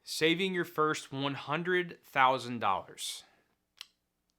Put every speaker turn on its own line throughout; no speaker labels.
Saving your first $100,000.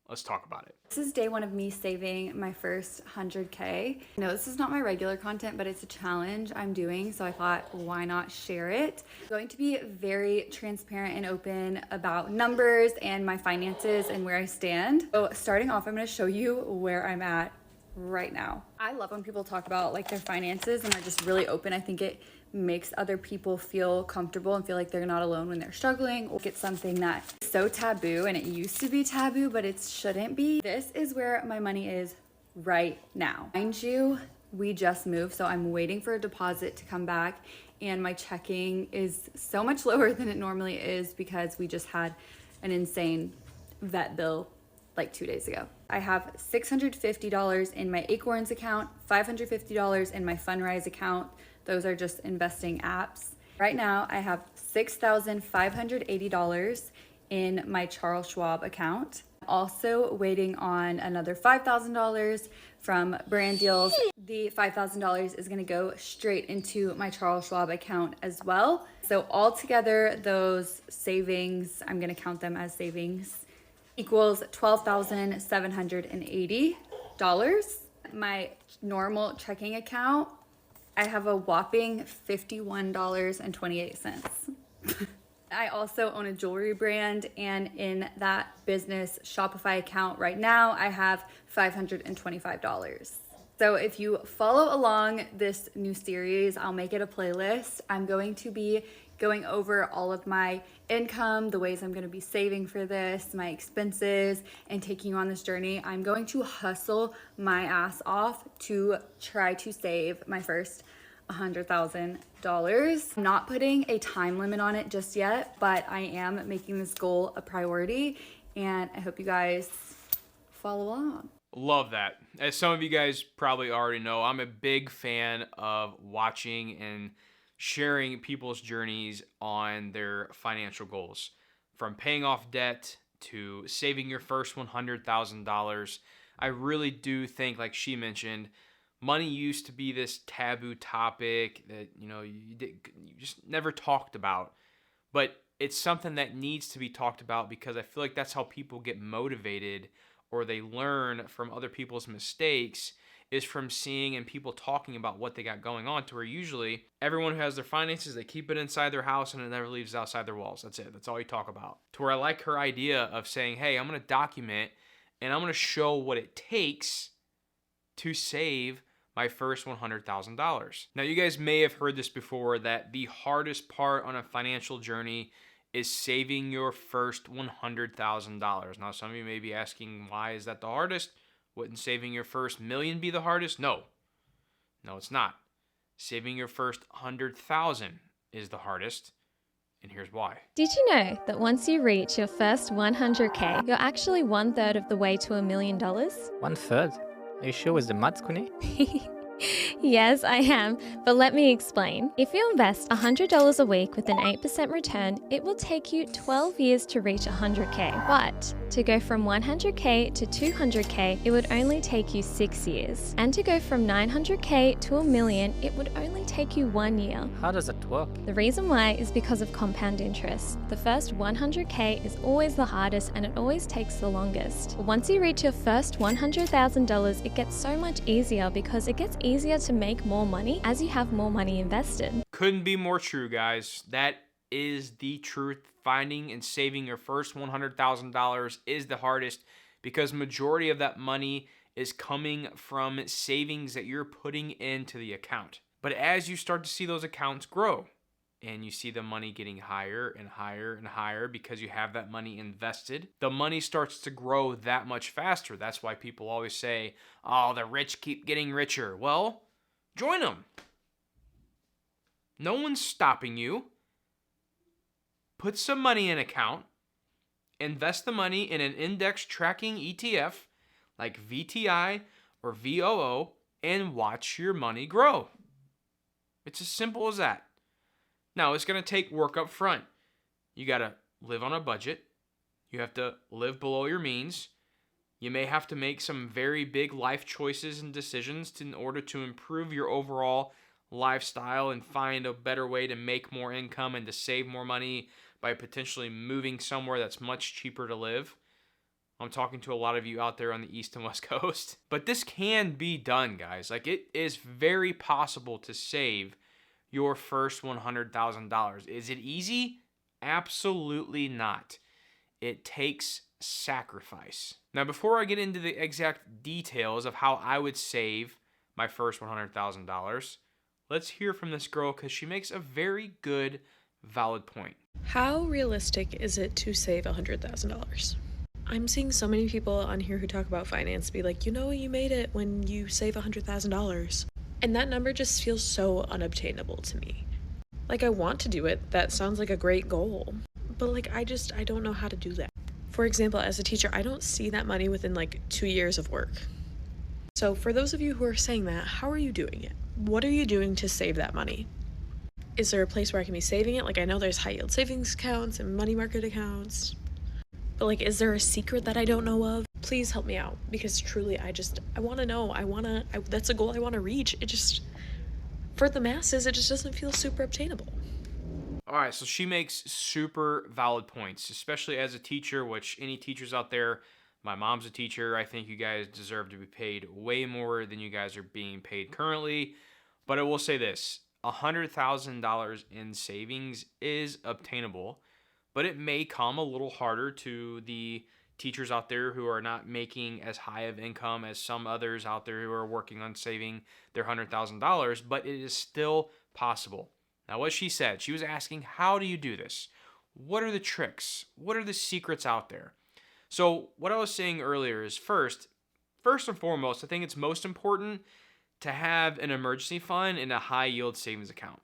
Let's talk about it.
This is day one of me saving my first 100K. No, this is not my regular content, but it's a challenge I'm doing, so I thought, why not share it? I'm going to be very transparent and open about numbers and my finances and where I stand. So starting off, I'm gonna show you where I'm at right now. I love when people talk about like their finances and are just really open. I think it makes other people feel comfortable and feel like they're not alone when they're struggling. Or it's something that's so taboo, and it used to be taboo, but it shouldn't be. This is where my money is right now. Mind you, we just moved, so I'm waiting for a deposit to come back, and my checking is so much lower than it normally is because we just had an insane vet bill like 2 days ago. I have $650 in my Acorns account, $550 in my Fundrise account. Those are just investing apps. Right now, I have $6,580 in my Charles Schwab account. Also waiting on another $5,000 from Brand Deals. The $5,000 is gonna go straight into my Charles Schwab account as well. So altogether, those savings, I'm gonna count them as savings, equals $12,780. My normal checking account, I have a whopping $51.28. I also own a jewelry brand, and in that business Shopify account right now, I have $525. So if you follow along this new series, I'll make it a playlist. I'm going to be going over all of my income, the ways I'm going to be saving for this, my expenses, and taking you on this journey. I'm going to hustle my ass off to try to save my first $100,000. I'm not putting a time limit on it just yet, but I am making this goal a priority, and I hope you guys follow along.
Love that. As some of you guys probably already know, I'm a big fan of watching and sharing people's journeys on their financial goals. From paying off debt to saving your first $100,000. I really do think, like she mentioned, money used to be this taboo topic that, you just never talked about. But it's something that needs to be talked about because I feel like that's how people get motivated, or they learn from other people's mistakes, is from seeing and people talking about what they got going on, to where usually everyone who has their finances, they keep it inside their house and it never leaves outside their walls. That's it. That's all you talk about. To where I like her idea of saying, hey, I'm going to document and I'm going to show what it takes to save my first $100,000. Now, you guys may have heard this before, that the hardest part on a financial journey is saving your first $100,000. Now, some of you may be asking, why is that the hardest? Wouldn't saving your first million be the hardest? No, it's not. Saving your first 100,000 is the hardest, and here's why.
Did you know that once you reach your first 100K, you're actually 1/3 of the way to $1 million?
1/3? Are you sure with the maths, Kuni?
Yes, I am, but let me explain. If you invest $100 a week with an 8% return, it will take you 12 years to reach 100K. But to go from 100K to 200K, it would only take you 6 years. And to go from 900K to $1 million, it would only take you 1 year.
How does it work?
The reason why is because of compound interest. The first 100K is always the hardest and it always takes the longest. But once you reach your first $100,000, it gets so much easier because it gets easier to make more money as you have more money invested.
Couldn't be more true, guys. That is the truth. Finding and saving your first $100,000 is the hardest because majority of that money is coming from savings that you're putting into the account. But as you start to see those accounts grow and you see the money getting higher and higher and higher because you have that money invested, the money starts to grow that much faster. That's why people always say, oh, the rich keep getting richer. Well, join them. No one's stopping you. Put some money in an account. Invest the money in an index tracking ETF like VTI or VOO and watch your money grow. It's as simple as that. Now, it's going to take work up front. You got to live on a budget. You have to live below your means. You may have to make some very big life choices and decisions in order to improve your overall lifestyle and find a better way to make more income and to save more money. by potentially moving somewhere that's much cheaper to live. I'm talking to a lot of you out there on the East and West Coast. But this can be done, guys. Like, it is very possible to save your first $100,000. Is it easy? Absolutely not. It takes sacrifice. Now, before I get into the exact details of how I would save my first $100,000, let's hear from this girl because she makes a very good, valid point.
How realistic is it to save $100,000? I'm seeing so many people on here who talk about finance be like, you made it when you save $100,000. And that number just feels so unobtainable to me. Like, I want to do it. That sounds like a great goal. But like, I don't know how to do that. For example, as a teacher, I don't see that money within like 2 years of work. So for those of you who are saying that, how are you doing it? What are you doing to save that money? Is there a place where I can be saving it? Like, I know there's high yield savings accounts and money market accounts. But like, is there a secret that I don't know of? Please help me out, because truly, I want to know. That's a goal I want to reach. It just, for the masses, it just doesn't feel super obtainable.
All right, so she makes super valid points, especially as a teacher, which any teachers out there, my mom's a teacher. I think you guys deserve to be paid way more than you guys are being paid currently. But I will say this, $100,000 in savings is obtainable, but it may come a little harder to the teachers out there who are not making as high of income as some others out there who are working on saving their $100,000, but it is still possible. Now, what she said, she was asking, how do you do this? What are the tricks? What are the secrets out there? So what I was saying earlier is first and foremost, I think it's most important to have an emergency fund and a high yield savings account.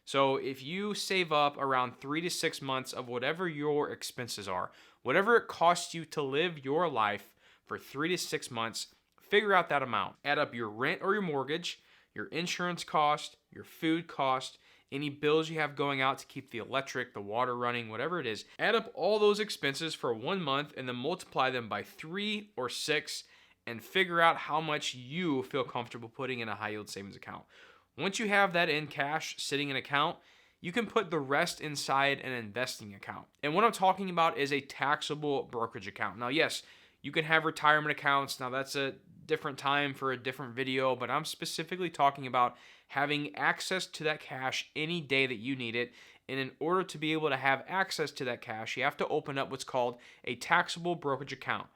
So if you save up around 3 to 6 months of whatever your expenses are, whatever it costs you to live your life for 3 to 6 months, figure out that amount. Add up your rent or your mortgage, your insurance cost, your food cost, any bills you have going out to keep the electric, the water running, whatever it is. Add up all those expenses for 1 month and then multiply them by 3 or 6 and figure out how much you feel comfortable putting in a high yield savings account. Once you have that in cash sitting in an account, you can put the rest inside an investing account. And what I'm talking about is a taxable brokerage account. Now, yes, you can have retirement accounts. Now, that's a different time for a different video, but I'm specifically talking about having access to that cash any day that you need it. And in order to be able to have access to that cash, you have to open up what's called a taxable brokerage account.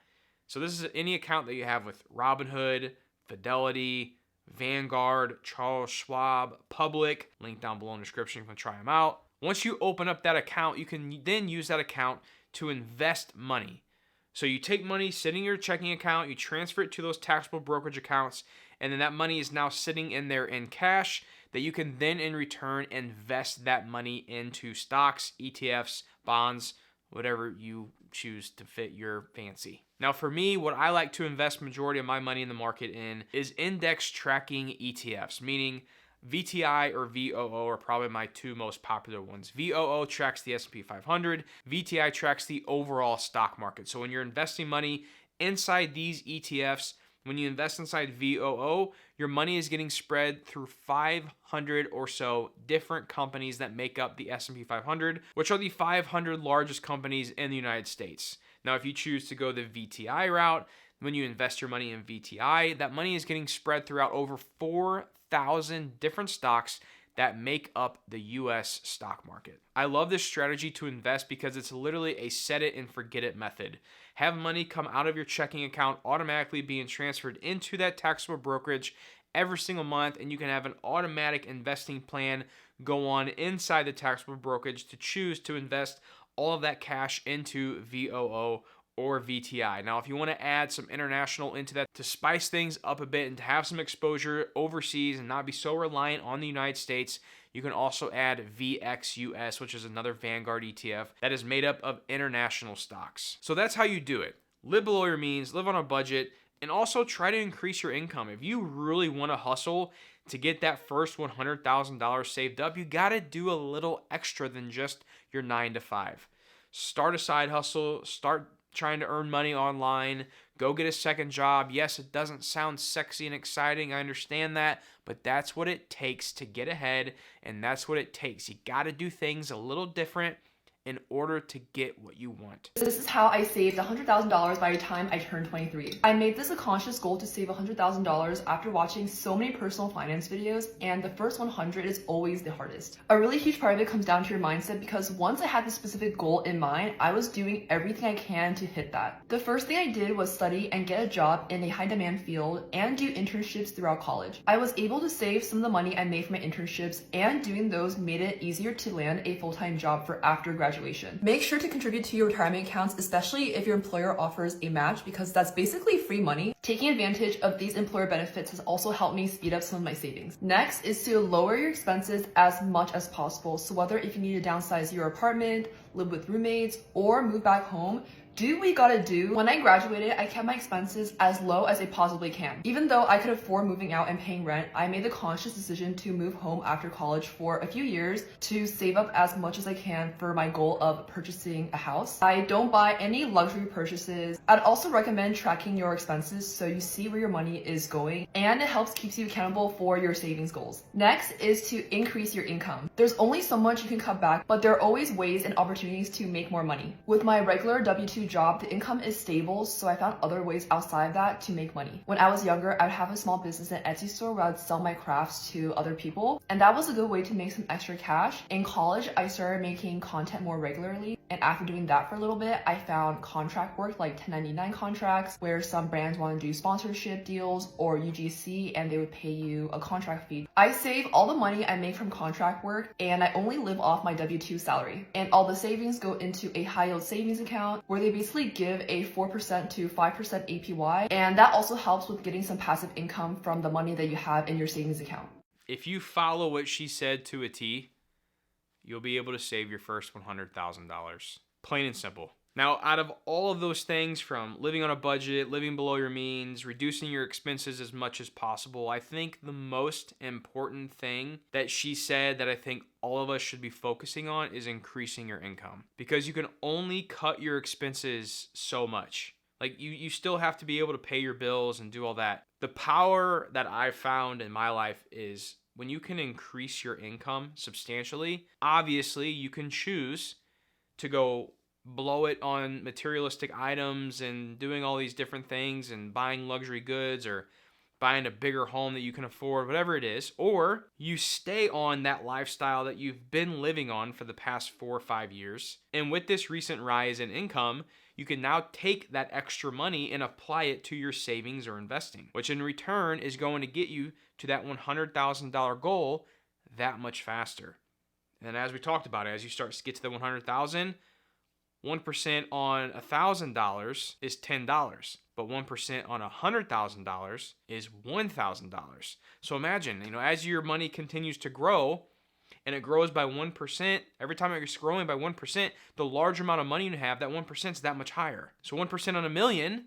So this is any account that you have with Robinhood, Fidelity, Vanguard, Charles Schwab, Public, link down below in the description, you can try them out. Once you open up that account, you can then use that account to invest money. So you take money sitting in your checking account, you transfer it to those taxable brokerage accounts, and then that money is now sitting in there in cash that you can then in return invest that money into stocks, ETFs, bonds, whatever you choose to fit your fancy. Now for me, what I like to invest majority of my money in the market in is index tracking ETFs, meaning VTI or VOO are probably my two most popular ones. VOO tracks the S&P 500. VTI tracks the overall stock market. So when you're investing money inside these ETFs, when you invest inside VOO, your money is getting spread through 500 or so different companies that make up the S&P 500, which are the 500 largest companies in the United States. Now, if you choose to go the VTI route, when you invest your money in VTI, that money is getting spread throughout over 4,000 different stocks that make up the US stock market. I love this strategy to invest because it's literally a set it and forget it method. Have money come out of your checking account automatically being transferred into that taxable brokerage every single month, and you can have an automatic investing plan go on inside the taxable brokerage to choose to invest all of that cash into VOO or VTI. Now, if you want to add some international into that to spice things up a bit and to have some exposure overseas and not be so reliant on the United States, you can also add VXUS, which is another Vanguard ETF that is made up of international stocks. So that's how you do it. Live below your means, live on a budget, and also try to increase your income. If you really want to hustle to get that first $100,000 saved up, you got to do a little extra than just your 9 to 5. Start a side hustle, start trying to earn money online, go get a second job. Yes, it doesn't sound sexy and exciting, I understand that, but that's what it takes to get ahead, and that's what it takes. You got to do things a little different in order to get what you want.
This is how I saved $100,000 by the time I turned 23. I made this a conscious goal to save $100,000 after watching so many personal finance videos, and the first 100 is always the hardest. A really huge part of it comes down to your mindset, because once I had this specific goal in mind, I was doing everything I can to hit that. The first thing I did was study and get a job in a high demand field and do internships throughout college. I was able to save some of the money I made from my internships, and doing those made it easier to land a full-time job for after graduation. Make sure to contribute to your retirement accounts, especially if your employer offers a match, because that's basically free money. Taking advantage of these employer benefits has also helped me speed up some of my savings. Next is to lower your expenses as much as possible. So whether if you need to downsize your apartment, live with roommates, or move back home, do what you gotta do. When I graduated, I kept my expenses as low as I possibly can. Even though I could afford moving out and paying rent, I made the conscious decision to move home after college for a few years to save up as much as I can for my goal of purchasing a house. I don't buy any luxury purchases. I'd also recommend tracking your expenses so you see where your money is going, and it helps keeps you accountable for your savings goals. Next is to increase your income. There's only so much you can cut back, but there are always ways and opportunities to make more money. With my regular W-2 job, the income is stable, so I found other ways outside of that to make money. When I was younger, I'd have a small business and Etsy store where I'd sell my crafts to other people, and that was a good way to make some extra cash. In college, I started making content more regularly, and after doing that for a little bit, I found contract work like 1099 contracts, where some brands want to do sponsorship deals or UGC, and they would pay you a contract fee. I save all the money I make from contract work, and I only live off my W-2 salary. And all the savings go into a high yield savings account where they basically give a 4% to 5% APY, and that also helps with getting some passive income from the money that you have in your savings account.
If you follow what she said to a T, you'll be able to save your first $100,000. Plain and simple. Now, out of all of those things, from living on a budget, living below your means, reducing your expenses as much as possible, I think the most important thing that she said that I think all of us should be focusing on is increasing your income. Because you can only cut your expenses so much. Like, you still have to be able to pay your bills and do all that. The power that I've found in my life is when you can increase your income substantially, obviously you can choose to go blow it on materialistic items and doing all these different things and buying luxury goods or buying a bigger home that you can afford, whatever it is, or you stay on that lifestyle that you've been living on for the past 4 or 5 years. And with this recent rise in income, you can now take that extra money and apply it to your savings or investing, which in return is going to get you to that $100,000 goal that much faster. And as we talked about, as you start to get to the $100,000, 1% on $1,000 is $10, but 1% on $100,000 is $1,000. So imagine, as your money continues to grow and it grows by 1%, every time it's growing by 1%, the larger amount of money you have, that 1% is that much higher. So 1% on $1 million,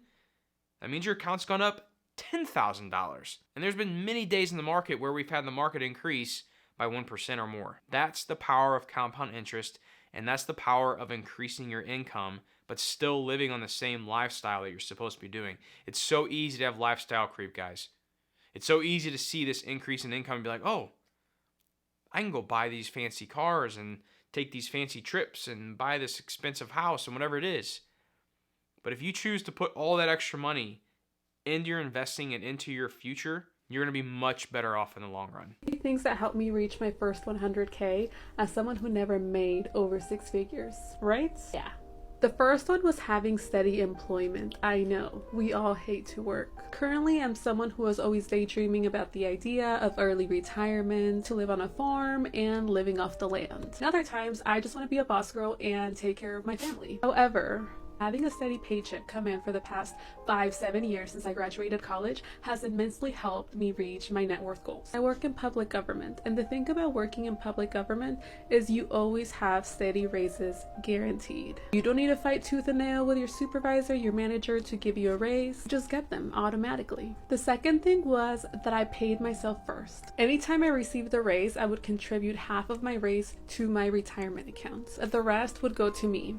that means your account's gone up $10,000. And there's been many days in the market where we've had the market increase by 1% or more. That's the power of compound interest. And that's the power of increasing your income, but still living on the same lifestyle that you're supposed to be doing. It's so easy to have lifestyle creep, guys. It's so easy to see this increase in income and be like, oh, I can go buy these fancy cars and take these fancy trips and buy this expensive house and whatever it is. But if you choose to put all that extra money into your investing and into your future, you're going to be much better off in the long run.
Things that helped me reach my first 100K as someone who never made over 6 figures, right? Yeah. The first one was having steady employment. I know, we all hate to work. Currently, I'm someone who is always daydreaming about the idea of early retirement, to live on a farm, and living off the land. And other times, I just want to be a boss girl and take care of my family. However, having a steady paycheck come in for the past 5-7 years since I graduated college has immensely helped me reach my net worth goals. I work in public government, and the thing about working in public government is you always have steady raises guaranteed. You don't need to fight tooth and nail with your supervisor, your manager to give you a raise. You just get them automatically. The second thing was that I paid myself first. Anytime I received a raise, I would contribute half of my raise to my retirement account. The rest would go to me.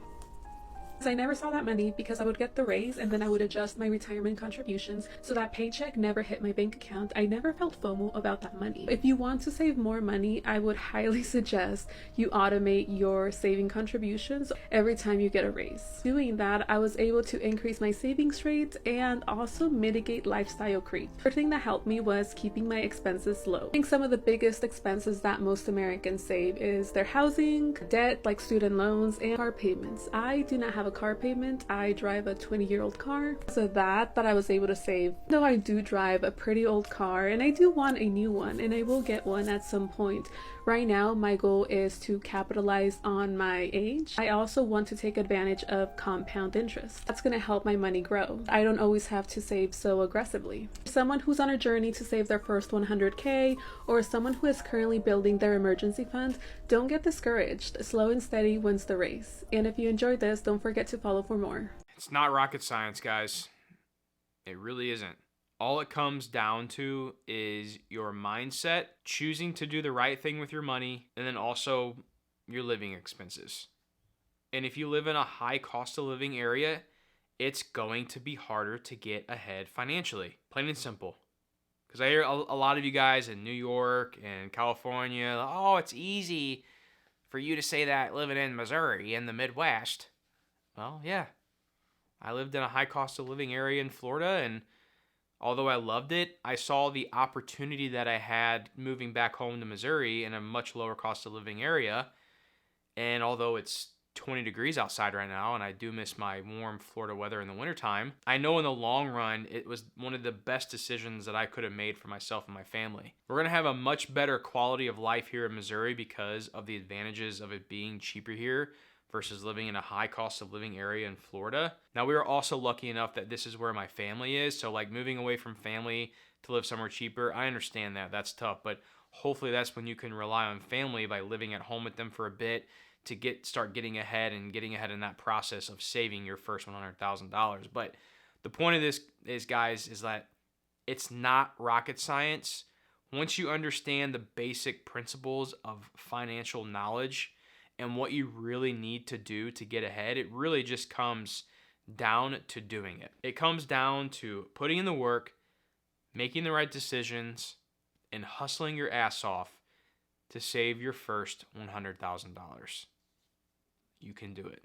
I never saw that money because I would get the raise and then I would adjust my retirement contributions so that paycheck never hit my bank account. I never felt FOMO about that money. If you want to save more money, I would highly suggest you automate your saving contributions every time you get a raise. Doing that, I was able to increase my savings rate and also mitigate lifestyle creep. The thing that helped me was keeping my expenses low. I think some of the biggest expenses that most Americans save is their housing, debt like student loans, and car payments. I do not have a car payment. I drive a 20-year-old car. So that I was able to save. Though I do drive a pretty old car and I do want a new one and I will get one at some point. Right now, my goal is to capitalize on my age. I also want to take advantage of compound interest. That's going to help my money grow. I don't always have to save so aggressively. Someone who's on a journey to save their first 100K or someone who is currently building their emergency fund, don't get discouraged. Slow and steady wins the race. And if you enjoyed this, don't forget to follow for more.
It's not rocket science, guys. It really isn't. All it comes down to is your mindset, choosing to do the right thing with your money, and then also your living expenses. And if you live in a high cost of living area, it's going to be harder to get ahead financially. Plain and simple. Because I hear a lot of you guys in New York and California, oh, it's easy for you to say that living in Missouri in the Midwest. Well, yeah. I lived in a high cost of living area in Florida, and although I loved it, I saw the opportunity that I had moving back home to Missouri in a much lower cost of living area. And although it's 20 degrees outside right now, and I do miss my warm Florida weather in the wintertime, I know in the long run, it was one of the best decisions that I could have made for myself and my family. We're going to have a much better quality of life here in Missouri because of the advantages of it being cheaper here versus living in a high cost of living area in Florida. Now, we were also lucky enough that this is where my family is. So like moving away from family to live somewhere cheaper, I understand that that's tough, but hopefully that's when you can rely on family by living at home with them for a bit to start getting ahead in that process of saving your first $100,000. But the point of this is, guys, is that it's not rocket science. Once you understand the basic principles of financial knowledge and what you really need to do to get ahead, it really just comes down to doing it. It comes down to putting in the work, making the right decisions, and hustling your ass off to save your first $100,000. You can do it.